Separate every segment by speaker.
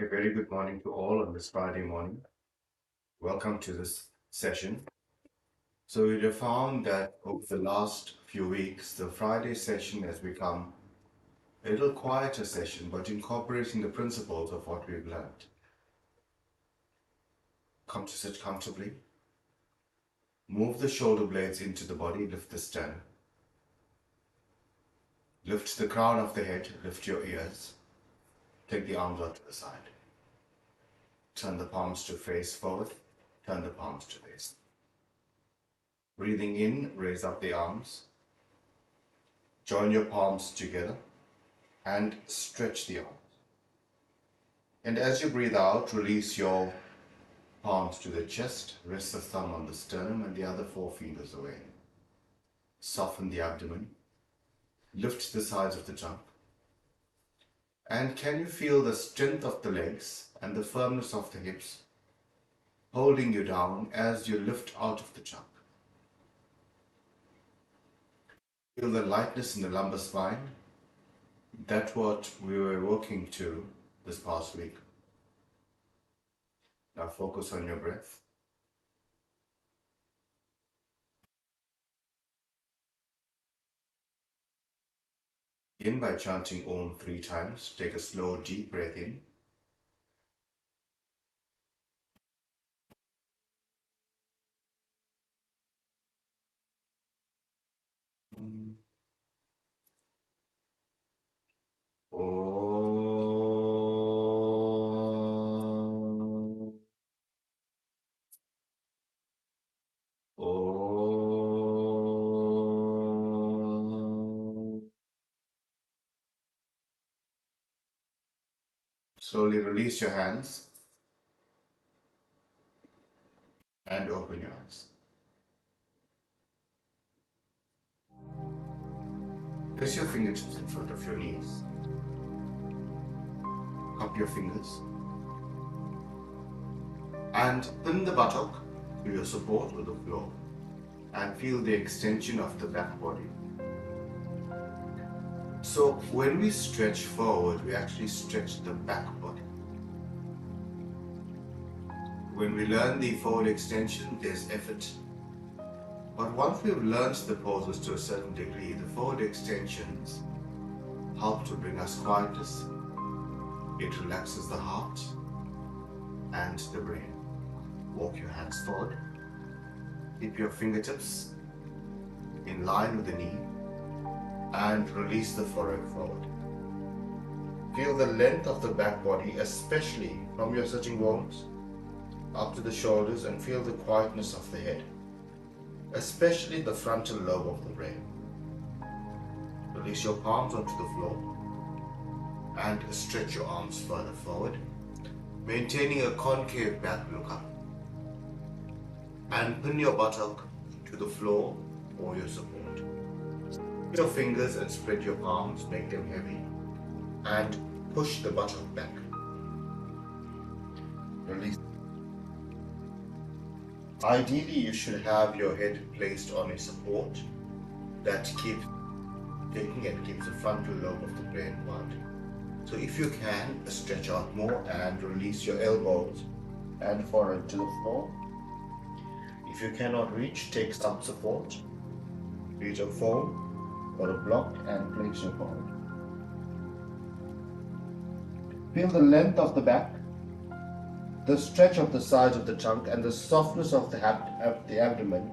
Speaker 1: A very good morning to all on this Friday morning. Welcome to this session. So we have found that over the last few weeks, the Friday session has become a little quieter session, but incorporating the principles of what we've learned. Come to sit comfortably. Move the shoulder blades into the body, lift the sternum. Lift the crown of the head, lift your ears. Take the arms out to the side. Turn the palms to face forward, turn the palms to face. Breathing in, raise up the arms. Join your palms together and stretch the arms. And as you breathe out, release your palms to the chest, rest the thumb on the sternum and the other four fingers away. Soften the abdomen, lift the sides of the trunk. And can you feel the strength of the legs and the firmness of the hips holding you down as you lift out of the trunk? Feel the lightness in the lumbar spine. That's what we were working to this past week. Now focus on your breath. Begin by chanting Om 3 times. Take a slow, deep breath in. Om. Om. Slowly release your hands and open your eyes. Place your fingertips in front of your knees. Cup your fingers and pin the buttock to your support with the floor and feel the extension of the back body. So when we stretch forward, we actually stretch the back body. When we learn the forward extension, there's effort. But once we've learned the poses to a certain degree, the forward extensions help to bring us quietness. It relaxes the heart and the brain. Walk your hands forward. Keep your fingertips in line with the knee and release the forehead forward. Feel the length of the back body, especially from your sitting bones up to the shoulders, and feel the quietness of the head, especially the frontal lobe of the brain. Release your palms onto the floor and stretch your arms further forward, maintaining a concave back look up. And pin your buttock to the floor or your support. Put your fingers and spread your palms, make them heavy, and push the buttock back. Release. Ideally, you should have your head placed on a support that keeps the frontal lobe of the brain quiet. So if you can, stretch out more and release your elbows and forehead to the floor. If you cannot reach, take some support. Use a foam or a block and place your forehead. Feel the length of the back, the stretch of the sides of the trunk, and the softness of the abdomen,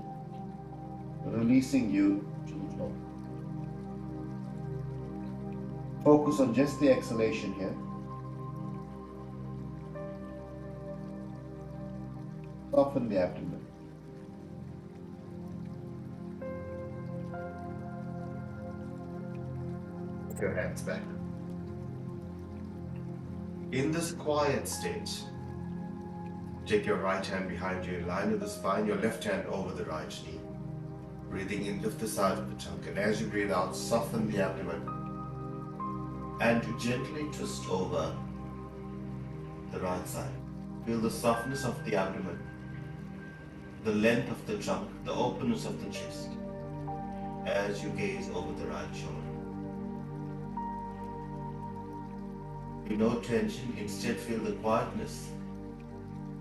Speaker 1: releasing you to the floor. Focus on just the exhalation here. Soften the abdomen. Put your hands back. In this quiet state, take your right hand behind you in line with the spine, your left hand over the right knee. Breathing in, lift the side of the trunk, and as you breathe out, soften the abdomen and gently twist over the right side. Feel the softness of the abdomen, the length of the trunk, the openness of the chest as you gaze over the right shoulder. No tension, instead feel the quietness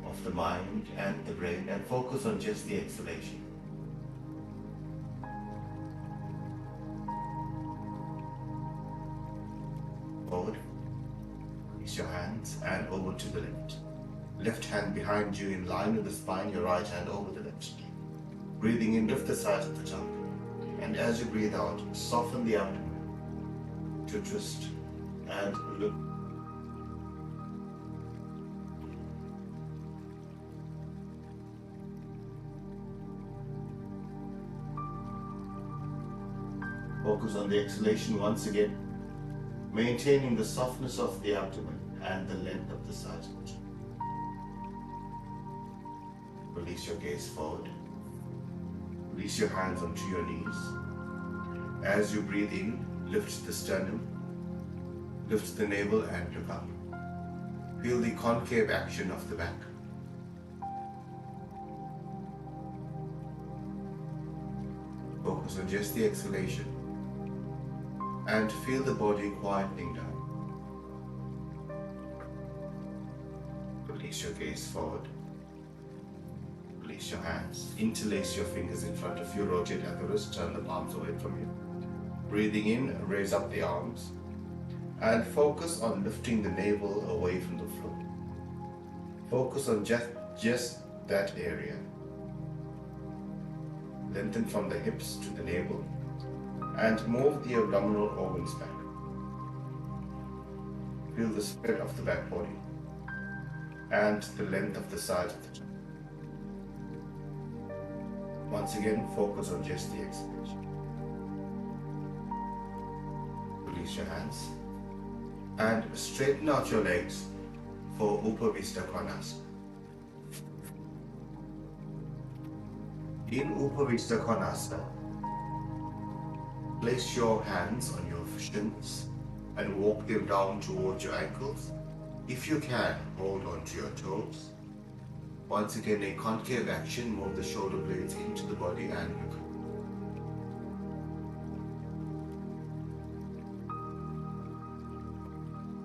Speaker 1: of the mind and the brain and focus on just the exhalation. Forward, release your hands and over to the left. Left hand behind you in line with the spine, your right hand over the left. Breathing in, lift the sides of the tongue. And as you breathe out, soften the abdomen to twist and look. Focus on the exhalation once again, maintaining the softness of the abdomen and the length of the sides of the tongue. Release your gaze forward. Release your hands onto your knees. As you breathe in, lift the sternum, lift the navel and look up. Feel the concave action of the back. Focus on just the exhalation and feel the body quietening down. Release your gaze forward. Release your hands. Interlace your fingers in front of you. Rotate at the wrist. Turn the palms away from you. Breathing in, raise up the arms. And focus on lifting the navel away from the floor. Focus on just that area. Lengthen from the hips to the navel. And move the abdominal organs back. Feel the spread of the back body and the length of the sides of the tongue. Once again, focus on just the exhalation. Release your hands and straighten out your legs for Upavista Konasana. In Upavista Konasana, place your hands on your shins and walk them down towards your ankles. If you can, hold on to your toes. Once again, a concave action, move the shoulder blades into the body and look.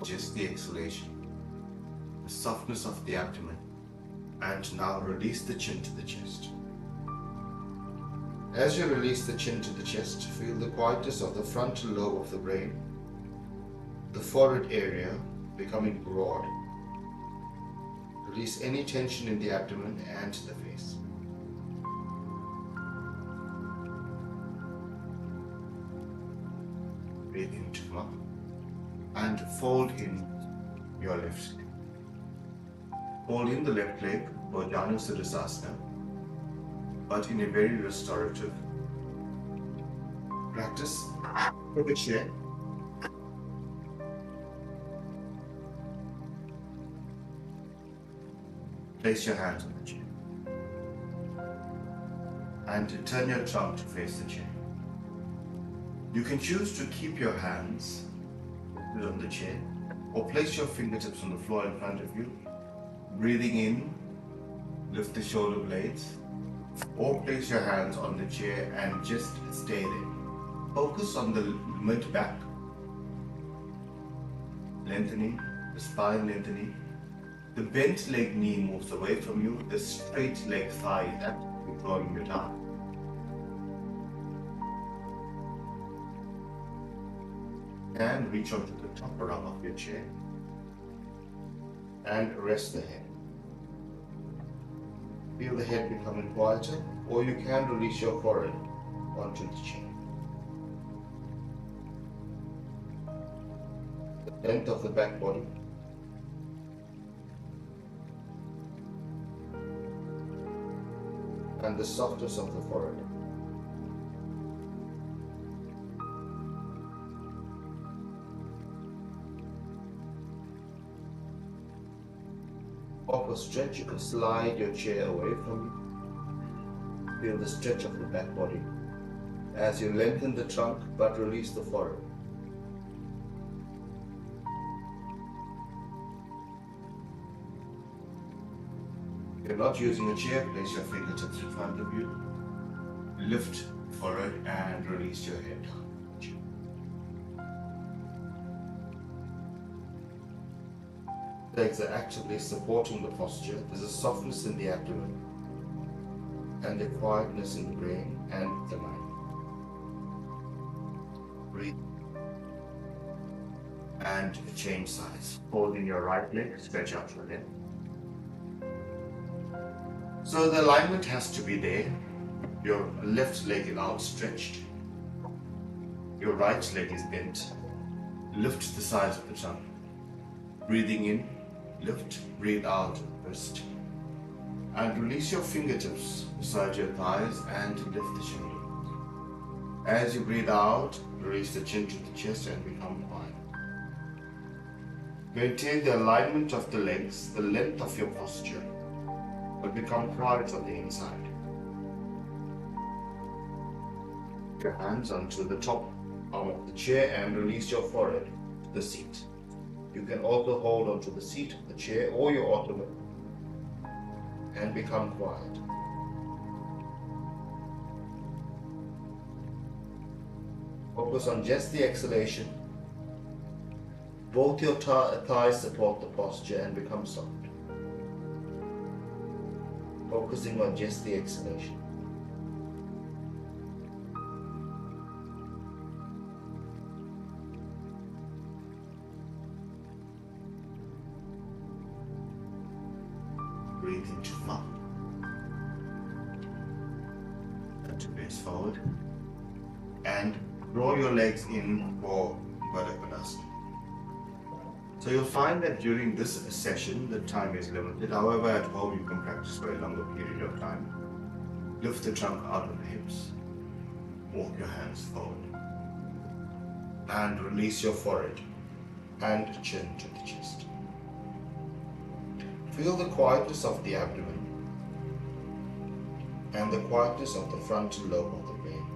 Speaker 1: Just the exhalation, the softness of the abdomen, and now release the chin to the chest. As you release the chin to the chest, feel the quietness of the frontal lobe of the brain, the forehead area becoming broad. Release any tension in the abdomen and the face. Breathe in to come up and fold in your left leg. Fold in the left leg, Bojanu Siddhasana, but in a very restorative practice. Take a chair. Place your hands on the chair and turn your trunk to face the chair. You can choose to keep your hands on the chair or place your fingertips on the floor in front of you. Breathing in, lift the shoulder blades, or place your hands on the chair and just stay there. Focus on the mid-back, lengthening, the spine lengthening. The bent leg knee moves away from you, the straight leg thigh is actively drawing you down. And reach onto the top rung of your chair and rest the head. Feel the head becoming quieter, or you can release your forehead onto the chair. The length of the back body, and the softness of the forehead. For stretch, you can slide your chair away from you. Feel the stretch of the back body as you lengthen the trunk but release the forehead. If you're not using a chair, place your fingertips in front of you. Lift forehead and release your head down. Legs are actively supporting the posture. There's a softness in the abdomen and a quietness in the brain and the mind. Breathe and change size. Holding your right leg, stretch out your leg. So the alignment has to be there. Your left leg is outstretched. Your right leg is bent. Lift the sides of the trunk. Breathing in, lift, breathe out, rest. And release your fingertips beside your thighs and lift the shoulder. As you breathe out, release the chin to the chest and become quiet. Maintain the alignment of the legs, the length of your posture, but become quiet on the inside. Your hands onto the top arm of the chair and release your forehead to the seat. You can also hold onto the seat of the chair or your ottoman and become quiet. Focus on just the exhalation. Both your thighs support the posture and become soft. Focusing on just the exhalation. Breathe into mouth. And to face forward. And draw your legs in for Baddha. So you'll find that during this session, the time is limited. However, at home you can practice for a longer period of time. Lift the trunk out of the hips. Walk your hands forward. And release your forehead and chin to the chest. Feel the quietness of the abdomen and the quietness of the frontal lobe of the brain.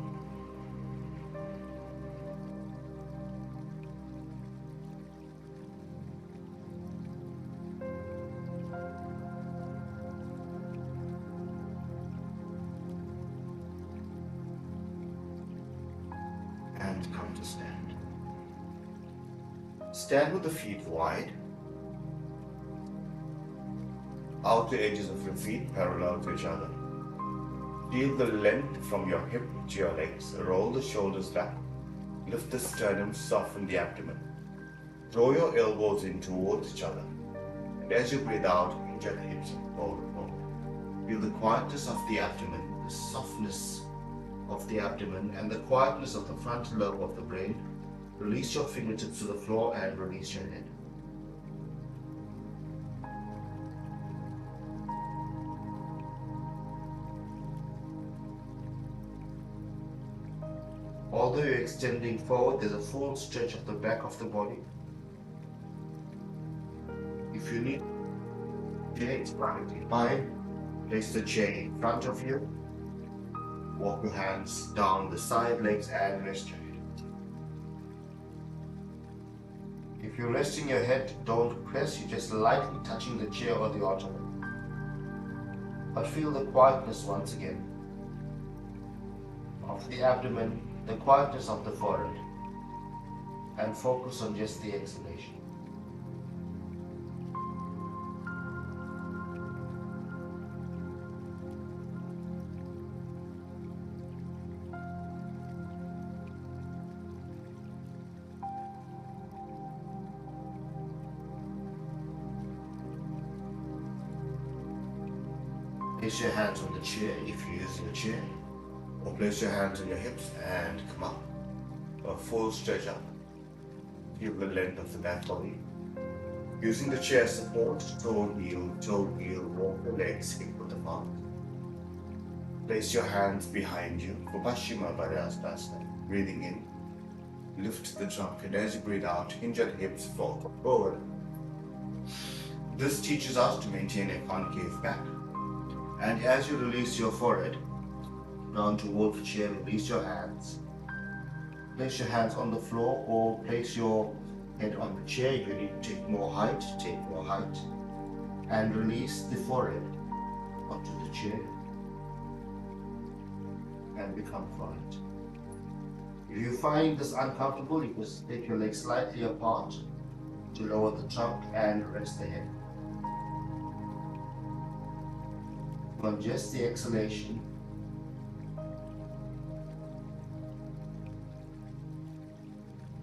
Speaker 1: And come to stand. Stand with the feet wide. Outer edges of your feet parallel to each other. Feel the length from your hip to your legs. Roll the shoulders back. Lift the sternum, soften the abdomen. Draw your elbows in towards each other. And as you breathe out, hinge at the hips and forward. Feel the quietness of the abdomen, the softness of the abdomen, and the quietness of the frontal lobe of the brain. Release your fingertips to the floor and release your head. Although you're extending forward, there's a full stretch of the back of the body. If you need chair, it's perfectly fine. Place the chair in front of you. Walk your hands down the side legs and rest your head. If you're resting your head, don't press, you're just lightly touching the chair or the ottoman. But feel the quietness once again of the abdomen, the quietness of the forehead, and focus on just the exhalation. Place your hands on the chair if you're using a chair, or place your hands on your hips and come up. A full stretch up. Feel the length of the back body. Using the chair support, toe heel, walk the legs hip width apart. Place your hands behind you for Paschimottanasana Baddha. Breathing in, lift the trunk, and as you breathe out, hinge at hips, forward. This teaches us to maintain a concave back. And as you release your forehead down towards the chair, release your hands. Place your hands on the floor or place your head on the chair. If you need to take more height, take more height. And release the forehead onto the chair and become quiet. If you find this uncomfortable, you can take your legs slightly apart to lower the trunk and rest the head. On just the exhalation,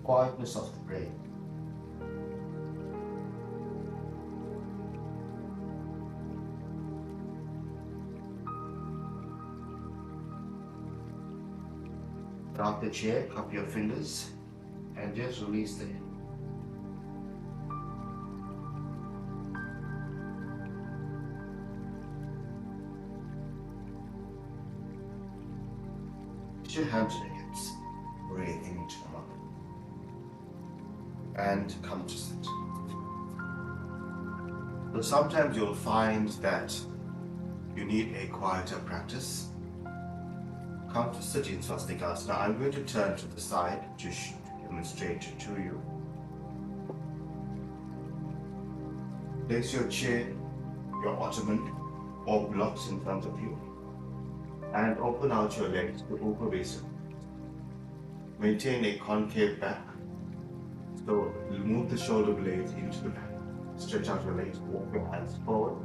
Speaker 1: quietness of the brain. Drop the chair, cup your fingers, and just release the head. Put your hands to the hips, breathe in to come up, and come to sit. So sometimes you'll find that you need a quieter practice. Come to sit in swastikasana. Now I'm going to turn to the side to demonstrate to you. Place your chair, your ottoman or blocks in front of you and open out your legs to Upavesa. Maintain a concave back. So move the shoulder blades into the back. Stretch out your legs, walk your hands forward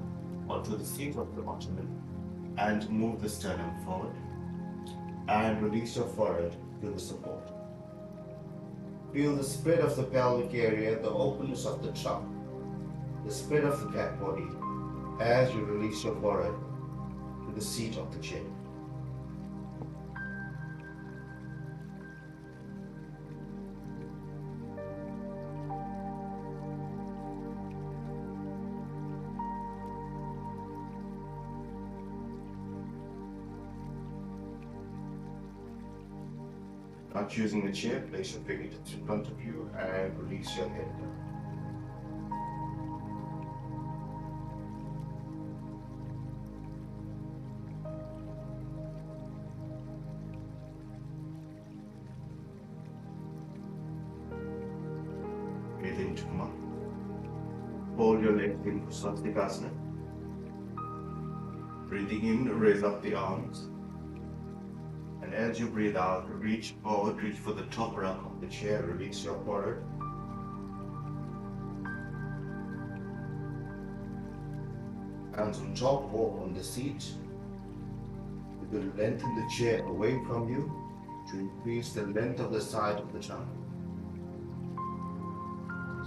Speaker 1: onto the seat of the ottoman and move the sternum forward. And release your forehead to the support. Feel the spread of the pelvic area, the openness of the trunk, the spread of the back body as you release your forehead to the seat of the chair. Not using the chair, place your fingertips in front of you and release your head down. Breathe in to come up. Fold your legs in for swastikasana. Breathing in, raise up the arms. And as you breathe out, reach forward, reach for the top rung of the chair, release your forehead. Hands on top or on the seat. You will lengthen the chair away from you to increase the length of the side of the trunk.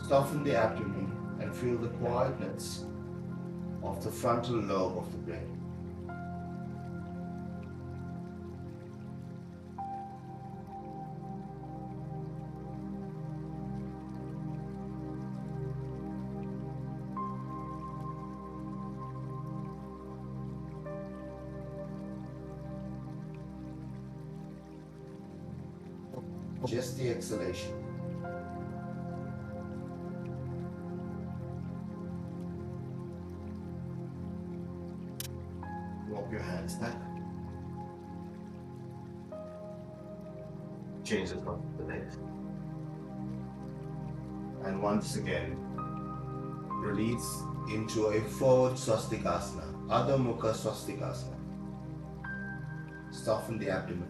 Speaker 1: Soften the abdomen and feel the quietness of the frontal lobe of the brain. Just the exhalation. Walk your hands back. Change the top of the legs. And once again, release into a forward swastikasana, Adho Mukha swastikasana. Soften the abdomen.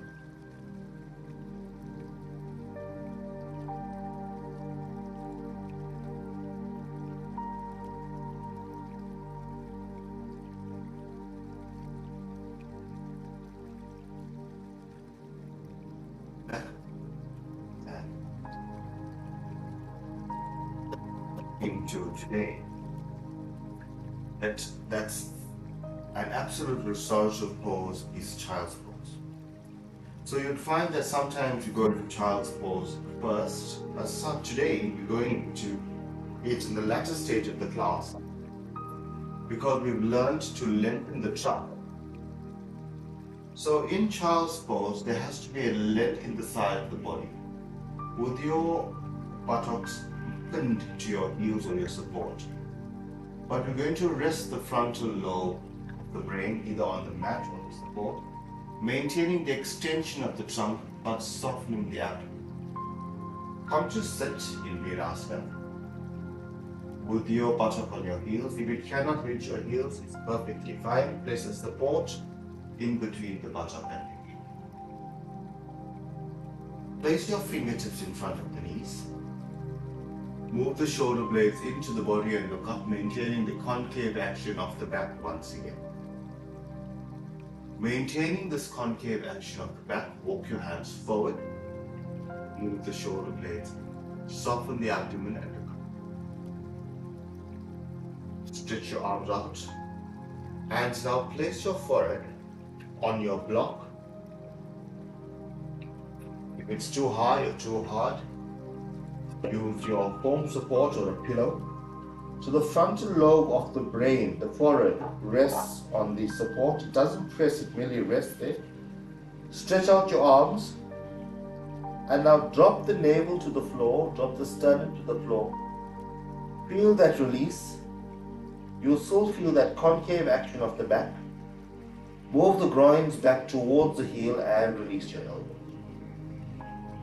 Speaker 1: Into today. That's an absolute restorative pose is child's pose. So you'd find that sometimes you go into child's pose first. As today we're going into it in the latter stage of the class because we've learned to lengthen the trunk. So in child's pose there has to be a length in the side of the body with your buttocks pinned to your heels or your support. But we're going to rest the frontal lobe of the brain either on the mat or the support, maintaining the extension of the trunk but softening the abdomen. Come to sit in Virasana with your buttock on your heels. If you cannot reach your heels, it's perfectly fine. Place a support in between the buttock and your heel. Place your fingertips in front of the knees. Move the shoulder blades into the body and look up, maintaining the concave action of the back once again. Maintaining this concave action of the back, walk your hands forward, move the shoulder blades, soften the abdomen and look up. Stretch your arms out. And now place your forehead on your block. If it's too high or too hard, use your foam support or a pillow. So the frontal lobe of the brain, the forehead, rests on the support. It doesn't press, it merely rests there. Stretch out your arms and now drop the navel to the floor, drop the sternum to the floor. Feel that release. You'll still feel that concave action of the back. Move the groins back towards the heel and release your elbow.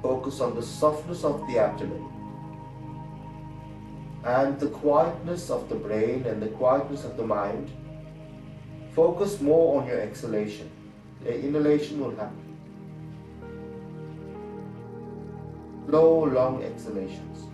Speaker 1: Focus on the softness of the abdomen and the quietness of the brain and the quietness of the mind. Focus more on your exhalation. The inhalation will happen. Slow, long exhalations.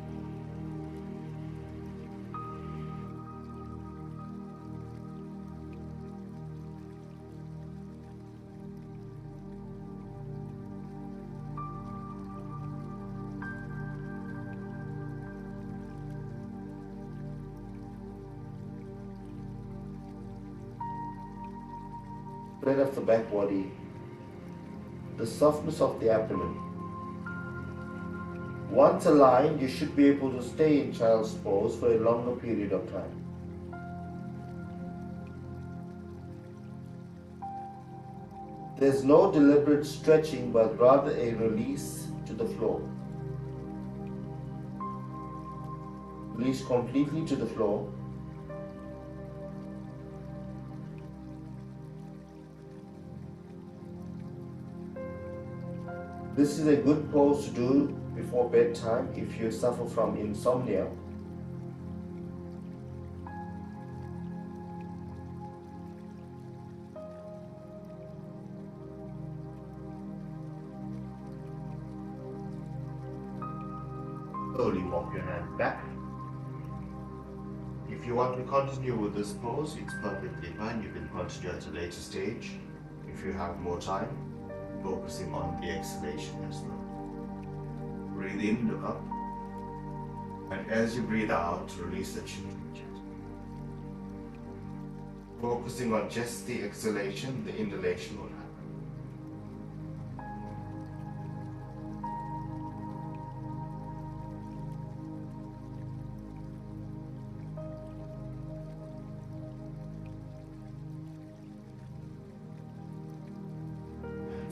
Speaker 1: Spread of the back body, the softness of the abdomen. Once aligned, you should be able to stay in child's pose for a longer period of time. There's no deliberate stretching, but rather a release to the floor. Release completely to the floor. This is a good pose to do before bedtime if you suffer from insomnia. Slowly walk your hand back. If you want to continue with this pose, it's perfectly fine. You can continue at a later stage if you have more time, focusing on the exhalation as well. Breathe in, look up, and as you breathe out, release the chin. Focusing on just the exhalation, the inhalation will happen.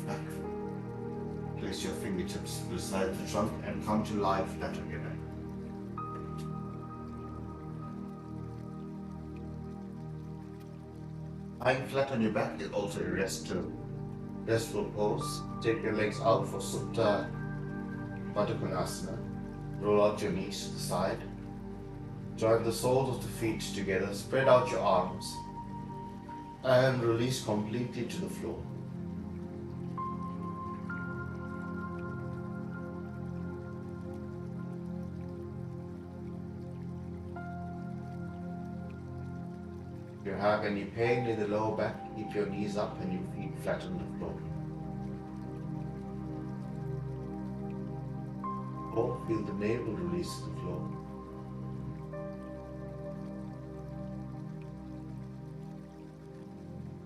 Speaker 1: Back. Place your fingertips beside the trunk and come to lie flat on your back. Lying flat on your back is also a restful pose. Take your legs out for Supta Baddha. Roll out your knees to the side. Join the soles of the feet together. Spread out your arms and release completely to the floor. If you have any pain in the lower back, keep your knees up and your feet flat on the floor. Or feel the navel release to the floor.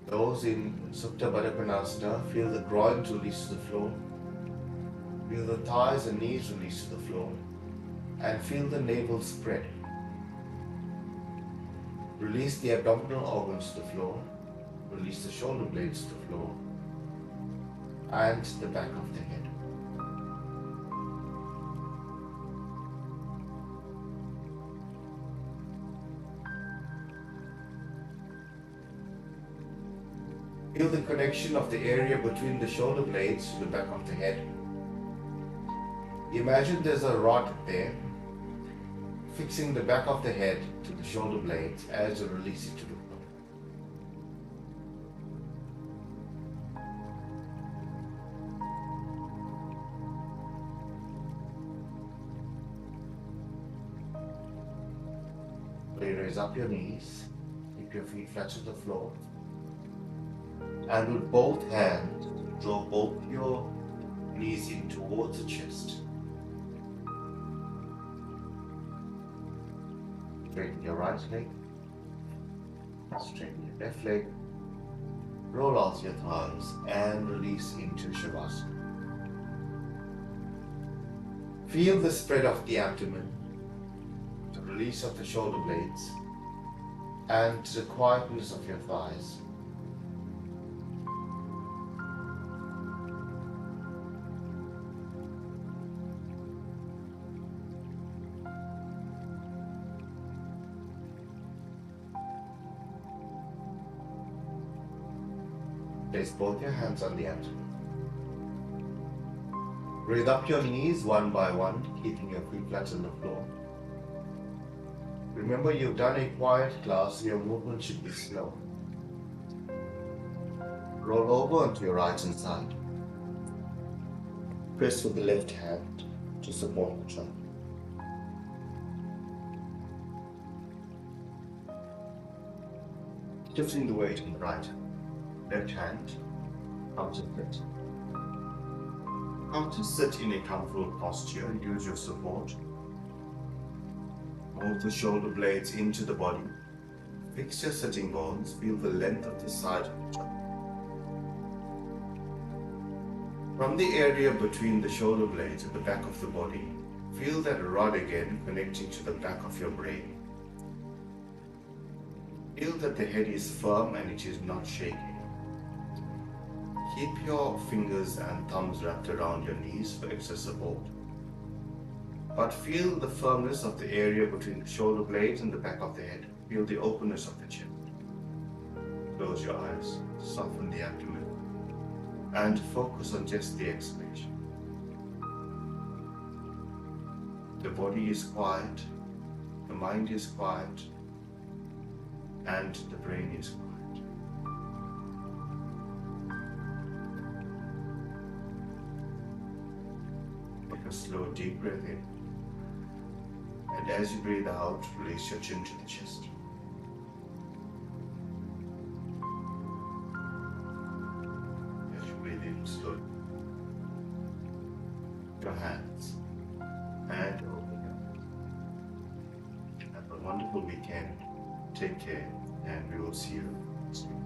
Speaker 1: Those in Supta Baddha, feel the groins release to the floor. Feel the thighs and knees release to the floor. And feel the navel spread. Release the abdominal organs to the floor. Release the shoulder blades to the floor. And the back of the head. Feel the connection of the area between the shoulder blades to the back of the head. Imagine there's a rod there, fixing the back of the head to the shoulder blades as you release it to the floor. You raise up your knees, keep your feet flat to the floor, and with both hands, draw both your knees in towards the chest. Straighten your right leg, straighten your left leg, roll out your thighs and release into Shavasana. Feel the spread of the abdomen, the release of the shoulder blades, and the quietness of your thighs. Place both your hands on the abdomen. Raise up your knees one by one, keeping your feet flat on the floor. Remember, you've done a quiet class, so your movement should be slow. Roll over onto your right hand side. Press with the left hand to support the trunk. Shifting the weight on the right hand. Left hand comes to fit. Come to sit in a comfortable posture and use your support. Move the shoulder blades into the body. Fix your sitting bones. Feel the length of the side of the trunk. From the area between the shoulder blades at the back of the body, feel that rod again connecting to the back of your brain. Feel that the head is firm and it is not shaking. Keep your fingers and thumbs wrapped around your knees for extra support. But feel the firmness of the area between the shoulder blades and the back of the head. Feel the openness of the chest. Close your eyes, soften the abdomen, and focus on just the exhalation. The body is quiet, the mind is quiet, and the brain is quiet. Take a slow, deep breath in. And as you breathe out, release your chin to the chest. As you breathe in slowly, your hands and open your eyes. Have a wonderful weekend. Take care, and we will see you next week.